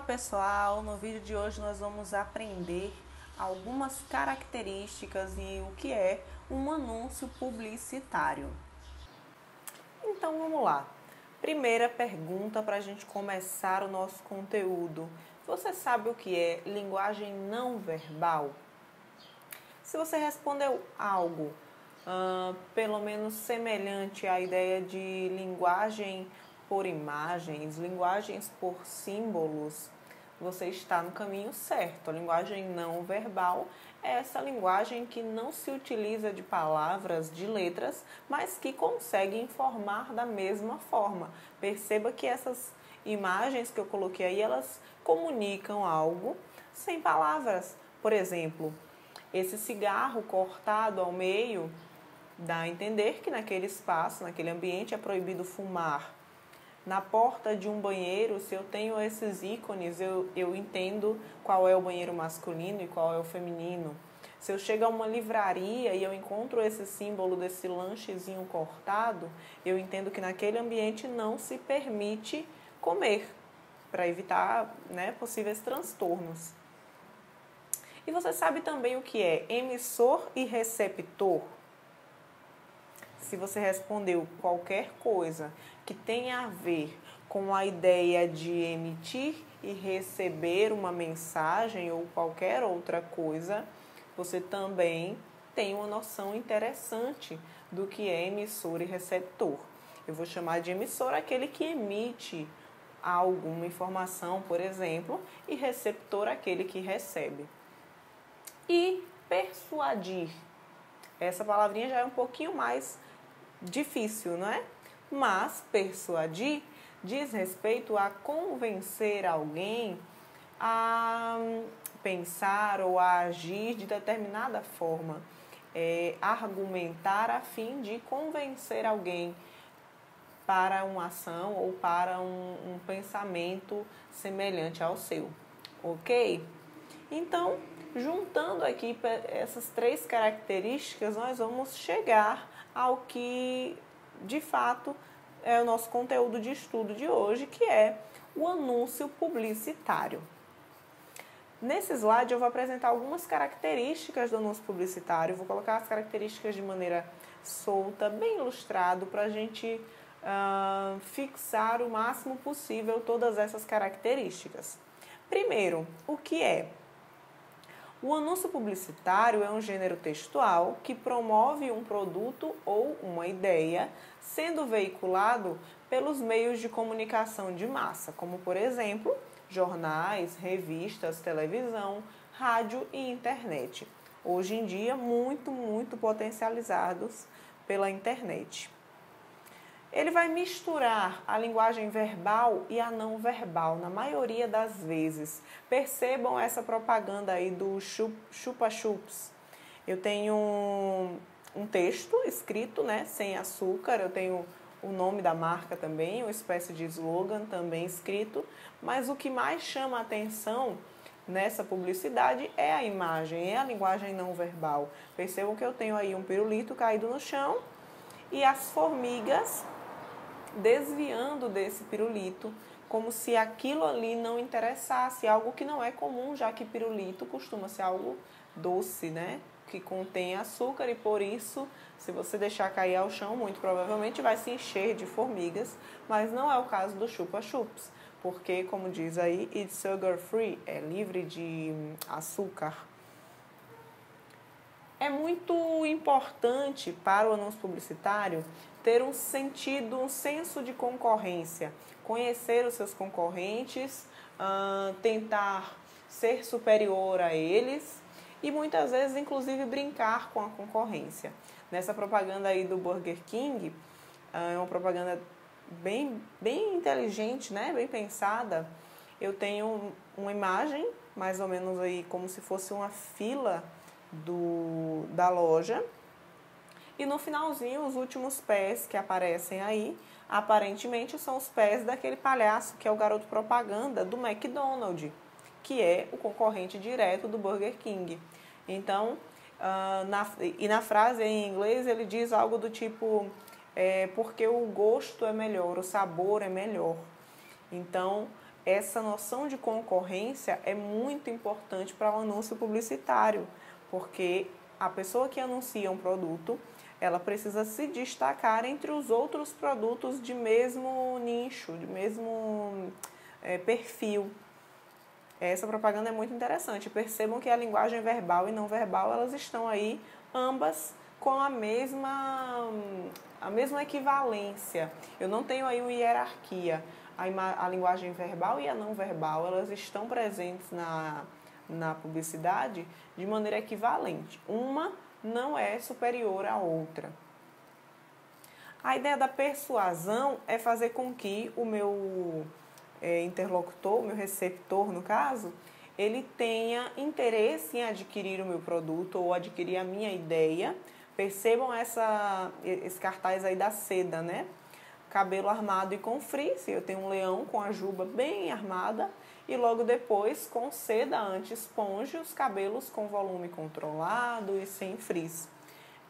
pessoal, no vídeo de hoje nós vamos aprender algumas características e o que é um anúncio publicitário. Então vamos lá. Primeira pergunta para a gente começar o nosso conteúdo. Você sabe o que é linguagem não verbal? Se você respondeu algo pelo menos semelhante à ideia de linguagem por imagens, linguagens por símbolos, você está no caminho certo. A linguagem não verbal é essa linguagem que não se utiliza de palavras, de letras, mas que consegue informar da mesma forma. Perceba que essas imagens que eu coloquei aí, elas comunicam algo sem palavras. Por exemplo, esse cigarro cortado ao meio dá a entender que naquele espaço, naquele ambiente é proibido fumar. Na porta de um banheiro, se eu tenho esses ícones, eu entendo qual é o banheiro masculino e qual é o feminino. Se eu chego a uma livraria e eu encontro esse símbolo desse lanchezinho cortado, eu entendo que naquele ambiente não se permite comer, para evitar, possíveis transtornos. E você sabe também o que é emissor e receptor? Se você respondeu qualquer coisa que tenha a ver com a ideia de emitir e receber uma mensagem ou qualquer outra coisa, você também tem uma noção interessante do que é emissor e receptor. Eu vou chamar de emissor aquele que emite alguma informação, por exemplo, e receptor aquele que recebe. E persuadir. Essa palavrinha já é um pouquinho mais difícil, não é? Mas persuadir diz respeito a convencer alguém a pensar ou a agir de determinada forma, argumentar a fim de convencer alguém para uma ação ou para um pensamento semelhante ao seu, ok? Então, juntando aqui essas três características, nós vamos chegar ao que, de fato, é o nosso conteúdo de estudo de hoje, que é o anúncio publicitário. Nesse slide eu vou apresentar algumas características do anúncio publicitário, vou colocar as características de maneira solta, bem ilustrado, para a gente fixar o máximo possível todas essas características. Primeiro, o que é? O anúncio publicitário é um gênero textual que promove um produto ou uma ideia, sendo veiculado pelos meios de comunicação de massa, como, por exemplo, jornais, revistas, televisão, rádio e internet. Hoje em dia, muito potencializados pela internet. Ele vai misturar a linguagem verbal e a não verbal, na maioria das vezes. Percebam essa propaganda aí do chupa-chups. Eu tenho um texto escrito, sem açúcar, eu tenho o nome da marca também, uma espécie de slogan também escrito, mas o que mais chama a atenção nessa publicidade é a imagem, é a linguagem não verbal. Percebam que eu tenho aí um pirulito caído no chão e as formigas desviando desse pirulito, como se aquilo ali não interessasse, algo que não é comum, já que pirulito costuma ser algo doce, que contém açúcar e por isso, se você deixar cair ao chão, muito provavelmente vai se encher de formigas, mas não é o caso do chupa-chups, porque, como diz aí, it's sugar free, é livre de açúcar. É muito importante para o anúncio publicitário ter um senso de concorrência, conhecer os seus concorrentes, tentar ser superior a eles e muitas vezes, inclusive, brincar com a concorrência. Nessa propaganda aí do Burger King, é uma propaganda bem inteligente, bem pensada. Eu tenho uma imagem, mais ou menos aí como se fosse uma fila da loja. E no finalzinho, os últimos pés que aparecem aí, aparentemente são os pés daquele palhaço que é o garoto propaganda do McDonald's, que é o concorrente direto do Burger King. Então, na frase em inglês ele diz algo do tipo, porque o gosto é melhor, o sabor é melhor. Então, essa noção de concorrência é muito importante para o anúncio publicitário, porque a pessoa que anuncia um produto, ela precisa se destacar entre os outros produtos de mesmo nicho, de mesmo perfil. Essa propaganda é muito interessante. Percebam que a linguagem verbal e não verbal, elas estão aí ambas com a mesma equivalência. Eu não tenho aí uma hierarquia. A linguagem verbal e a não verbal, elas estão presentes na publicidade de maneira equivalente. Uma não é superior à outra. A ideia da persuasão é fazer com que o meu interlocutor, o meu receptor no caso, ele tenha interesse em adquirir o meu produto ou adquirir a minha ideia. Percebam esse cartaz aí da seda, né? Cabelo armado e com frizz. Eu tenho um leão com a juba bem armada e logo depois com seda anti-esponja, os cabelos com volume controlado e sem frizz.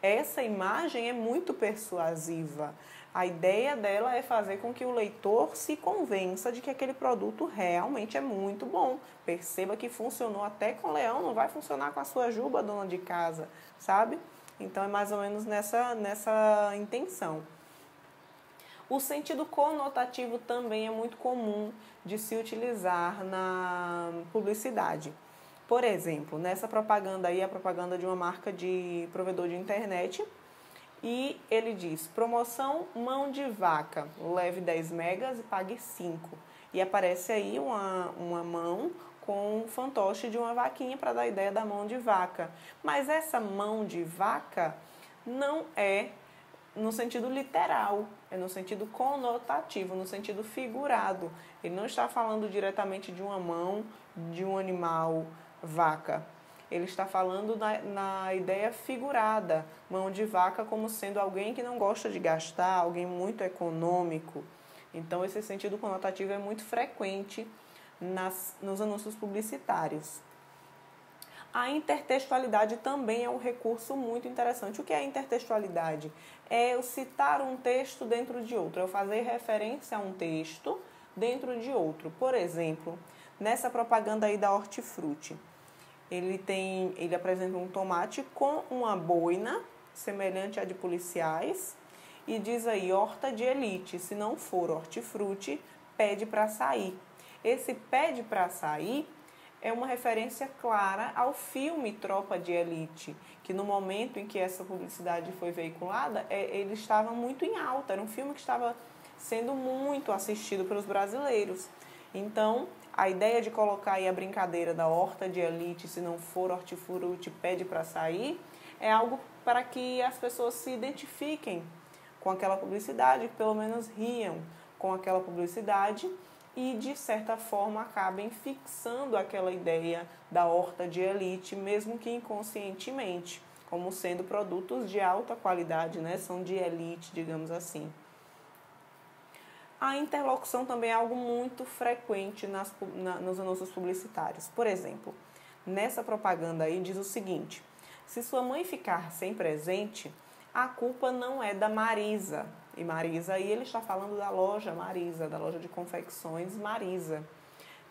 Essa imagem é muito persuasiva. A ideia dela é fazer com que o leitor se convença de que aquele produto realmente é muito bom. Perceba que funcionou até com o leão, não vai funcionar com a sua juba, dona de casa, sabe? Então é mais ou menos nessa intenção. O sentido conotativo também é muito comum de se utilizar na publicidade. Por exemplo, nessa propaganda aí, a propaganda de uma marca de provedor de internet, e ele diz, promoção mão de vaca, leve 10 megas e pague 5. E aparece aí uma mão com um fantoche de uma vaquinha para dar a ideia da mão de vaca. Mas essa mão de vaca não é no sentido literal, é no sentido conotativo, no sentido figurado. Ele não está falando diretamente de uma mão de um animal vaca. Ele está falando na ideia figurada, mão de vaca como sendo alguém que não gosta de gastar, alguém muito econômico. Então, esse sentido conotativo é muito frequente nos anúncios publicitários. A intertextualidade também é um recurso muito interessante. O que é intertextualidade? É eu citar um texto dentro de outro, é eu fazer referência a um texto dentro de outro. Por exemplo, nessa propaganda aí da Hortifruti, ele apresenta um tomate com uma boina, semelhante à de policiais, e diz aí, horta de elite, se não for hortifruti, pede para sair. Esse pede para sair é uma referência clara ao filme Tropa de Elite, que no momento em que essa publicidade foi veiculada, ele estava muito em alta, era um filme que estava sendo muito assistido pelos brasileiros. Então, a ideia de colocar aí a brincadeira da horta de elite, se não for hortifruti, pede para sair, é algo para que as pessoas se identifiquem com aquela publicidade, pelo menos riam com aquela publicidade e, de certa forma, acabem fixando aquela ideia da horta de elite, mesmo que inconscientemente, como sendo produtos de alta qualidade, né? São de elite, digamos assim. A interlocução também é algo muito frequente nos anúncios publicitários. Por exemplo, nessa propaganda aí diz o seguinte, se sua mãe ficar sem presente, a culpa não é da Marisa. E Marisa aí ele está falando da loja Marisa, da loja de confecções Marisa.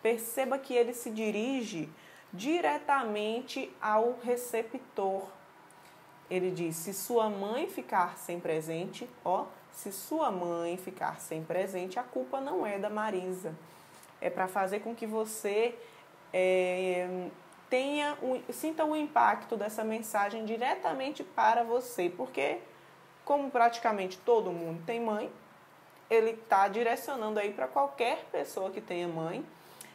Perceba que ele se dirige diretamente ao receptor. Ele diz, se sua mãe ficar sem presente, se sua mãe ficar sem presente, a culpa não é da Marisa. É para fazer com que você sinta o impacto dessa mensagem diretamente para você. Porque, como praticamente todo mundo tem mãe, ele está direcionando aí para qualquer pessoa que tenha mãe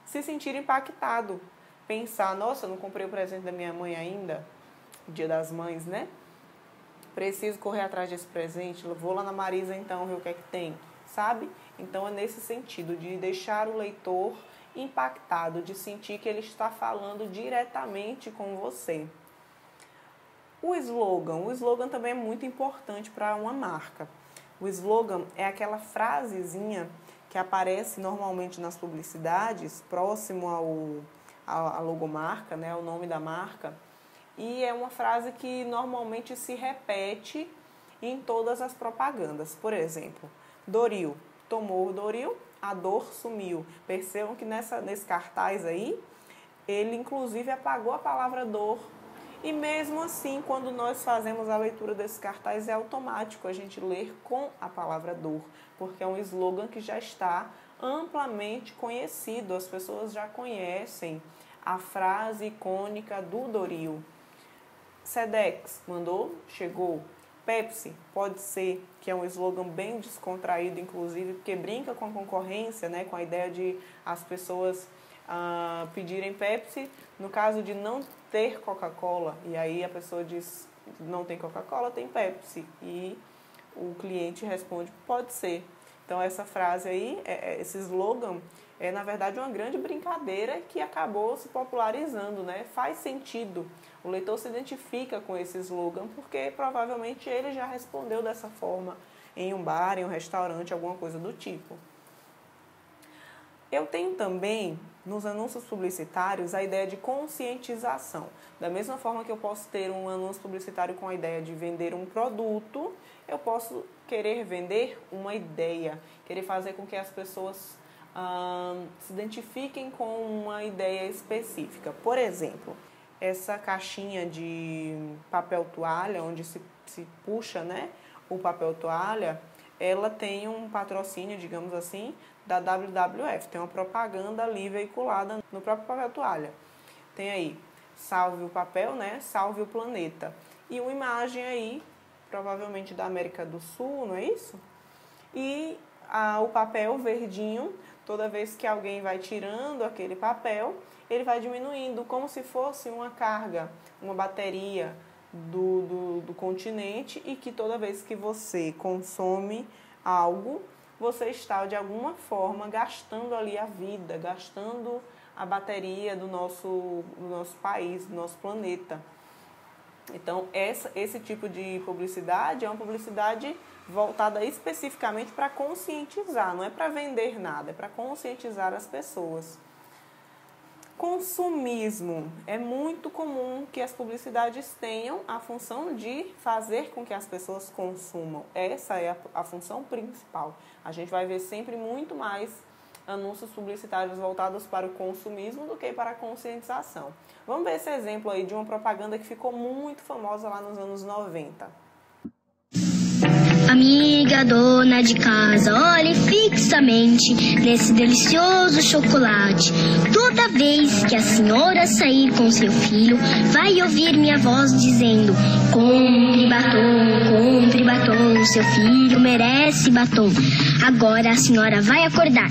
se sentir impactado. Pensar, nossa, eu não comprei o presente da minha mãe ainda, Dia das Mães, né? Preciso correr atrás desse presente, vou lá na Marisa então ver o que é que tem, sabe? Então é nesse sentido, de deixar o leitor impactado, de sentir que ele está falando diretamente com você. O slogan também é muito importante para uma marca. O slogan é aquela frasezinha que aparece normalmente nas publicidades, próximo à logomarca, né, ao nome da marca, e é uma frase que normalmente se repete em todas as propagandas. Por exemplo, Doril, tomou o Doril, a dor sumiu. Percebam que nesse cartaz aí, ele inclusive apagou a palavra dor. E mesmo assim, quando nós fazemos a leitura desse cartaz, é automático a gente ler com a palavra dor, porque é um slogan que já está amplamente conhecido, as pessoas já conhecem a frase icônica do Doril. Sedex, mandou, chegou. Pepsi, pode ser, que é um slogan bem descontraído, inclusive, porque brinca com a concorrência, né, com a ideia de as pessoas pedirem Pepsi, no caso de não ter Coca-Cola, e aí a pessoa diz, não tem Coca-Cola, tem Pepsi, e o cliente responde, pode ser. Então essa frase aí, esse slogan, é na verdade uma grande brincadeira que acabou se popularizando, né? Faz sentido, o leitor se identifica com esse slogan, porque provavelmente ele já respondeu dessa forma em um bar, em um restaurante, alguma coisa do tipo. Eu tenho também, nos anúncios publicitários, a ideia de conscientização. Da mesma forma que eu posso ter um anúncio publicitário com a ideia de vender um produto, eu posso querer vender uma ideia, querer fazer com que as pessoas se identifiquem com uma ideia específica. Por exemplo, essa caixinha de papel toalha, onde se puxa, né, o papel toalha, ela tem um patrocínio, digamos assim, da WWF. Tem uma propaganda ali veiculada no próprio papel toalha. Tem aí, salve o papel, né? Salve o planeta. E uma imagem aí, provavelmente da América do Sul, não é isso? E o papel verdinho, toda vez que alguém vai tirando aquele papel, ele vai diminuindo, como se fosse uma carga, uma bateria do continente, e que toda vez que você consome algo, você está de alguma forma gastando ali a vida, gastando a bateria do nosso país, do nosso planeta. Então esse tipo de publicidade é uma publicidade voltada especificamente para conscientizar, não é para vender nada, é para conscientizar as pessoas. Consumismo. É muito comum que as publicidades tenham a função de fazer com que as pessoas consumam. Essa é a função principal. A gente vai ver sempre muito mais anúncios publicitários voltados para o consumismo do que para a conscientização. Vamos ver esse exemplo aí de uma propaganda que ficou muito famosa lá nos anos 90. Amiga dona de casa, olhe fixamente nesse delicioso chocolate. Toda vez que a senhora sair com seu filho, vai ouvir minha voz dizendo: compre batom, seu filho merece batom. Agora a senhora vai acordar,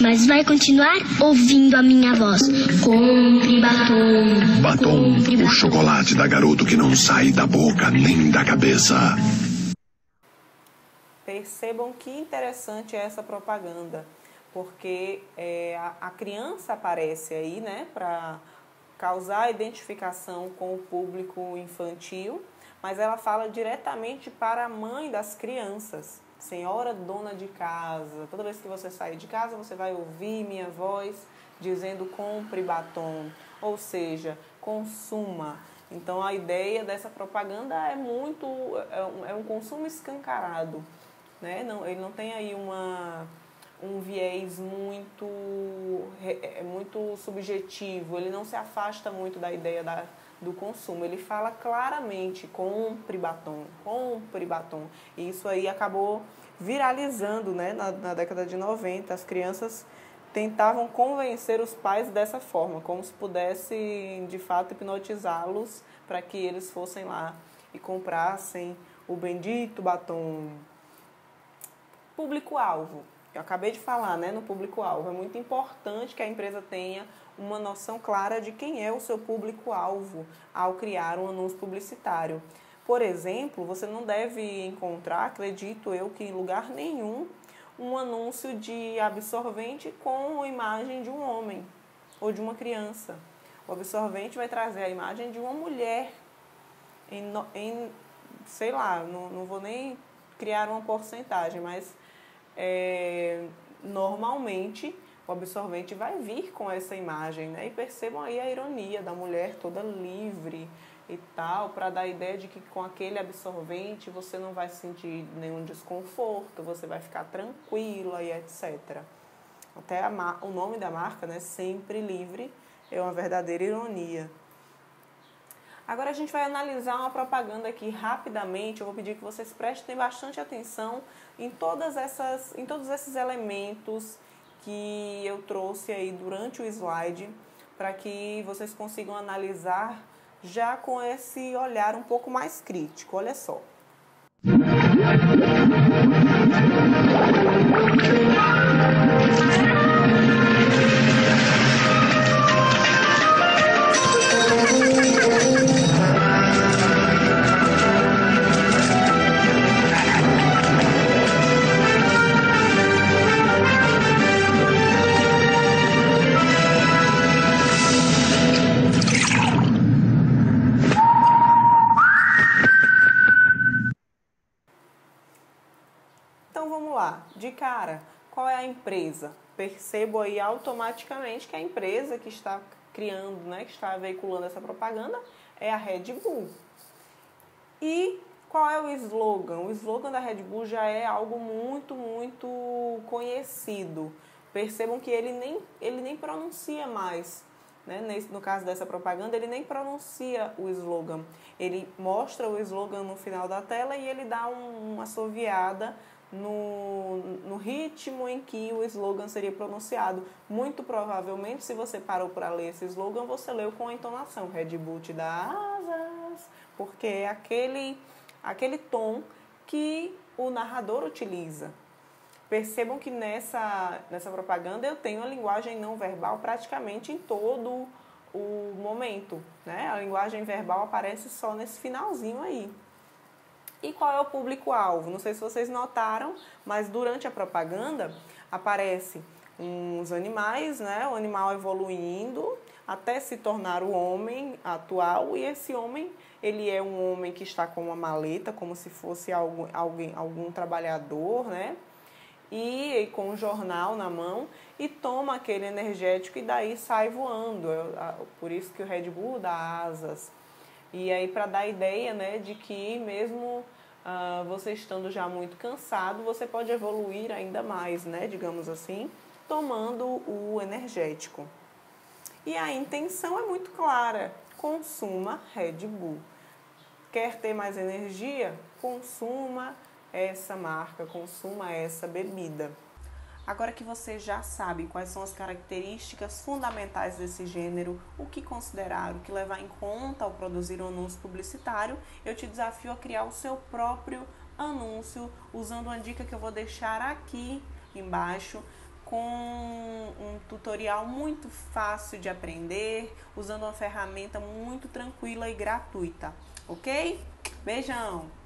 mas vai continuar ouvindo a minha voz: compre batom. Batom, Compre o batom. chocolate da garoto que não sai da boca nem da cabeça. Percebam que interessante é essa propaganda, porque a criança aparece aí, né, para causar identificação com o público infantil, mas ela fala diretamente para a mãe das crianças. Senhora dona de casa, toda vez que você sair de casa, você vai ouvir minha voz dizendo compre batom, ou seja, consuma. Então a ideia dessa propaganda é um consumo escancarado. Né? Não, ele não tem aí um viés muito subjetivo, ele não se afasta muito da ideia do consumo, ele fala claramente, compre batom, e isso aí acabou viralizando, né? Na década de 90, as crianças tentavam convencer os pais dessa forma, como se pudesse de fato hipnotizá-los para que eles fossem lá e comprassem o bendito batom. Público-alvo. Eu acabei de falar, né, no público-alvo. É muito importante que a empresa tenha uma noção clara de quem é o seu público-alvo ao criar um anúncio publicitário. Por exemplo, você não deve encontrar, acredito eu, que em lugar nenhum, um anúncio de absorvente com a imagem de um homem ou de uma criança. O absorvente vai trazer a imagem de uma mulher sei lá, não vou nem criar uma porcentagem, mas normalmente o absorvente vai vir com essa imagem, né? E percebam aí a ironia da mulher toda livre, e tal, para dar a ideia de que com aquele absorvente você não vai sentir nenhum desconforto, você vai ficar tranquila e etc. Até o nome da marca, né, Sempre Livre, é uma verdadeira ironia. Agora a gente vai analisar uma propaganda aqui rapidamente. Eu vou pedir que vocês prestem bastante atenção em todos esses elementos que eu trouxe aí durante o slide, para que vocês consigam analisar já com esse olhar um pouco mais crítico. Olha só. Então vamos lá, de cara, qual é a empresa? Percebo aí automaticamente que a empresa que está criando, né, que está veiculando essa propaganda é a Red Bull. E qual é o slogan? O slogan da Red Bull já é algo muito, muito conhecido. Percebam que ele nem pronuncia mais. Né? No caso dessa propaganda, ele nem pronuncia o slogan. Ele mostra o slogan no final da tela e ele dá uma assoviada no ritmo em que o slogan seria pronunciado. Muito provavelmente, se você parou para ler esse slogan, você leu com a entonação Red Bull te dá asas, porque é aquele tom que o narrador utiliza. Percebam que nessa propaganda eu tenho a linguagem não verbal praticamente em todo o momento, né? A linguagem verbal aparece só nesse finalzinho aí. E qual é o público-alvo? Não sei se vocês notaram, mas durante a propaganda aparece uns animais, né? O animal evoluindo até se tornar o homem atual, e esse homem, ele é um homem que está com uma maleta, como se fosse algum trabalhador, né? E com um jornal na mão, e toma aquele energético e daí sai voando. Por isso que o Red Bull dá asas. E aí para dar a ideia, né, de que mesmo você estando já muito cansado, você pode evoluir ainda mais, né, digamos assim, tomando o energético. E a intenção é muito clara: consuma Red Bull. Quer ter mais energia? Consuma essa marca, consuma essa bebida. Agora que você já sabe quais são as características fundamentais desse gênero, o que considerar, o que levar em conta ao produzir um anúncio publicitário, eu te desafio a criar o seu próprio anúncio usando uma dica que eu vou deixar aqui embaixo, com um tutorial muito fácil de aprender, usando uma ferramenta muito tranquila e gratuita, ok? Beijão!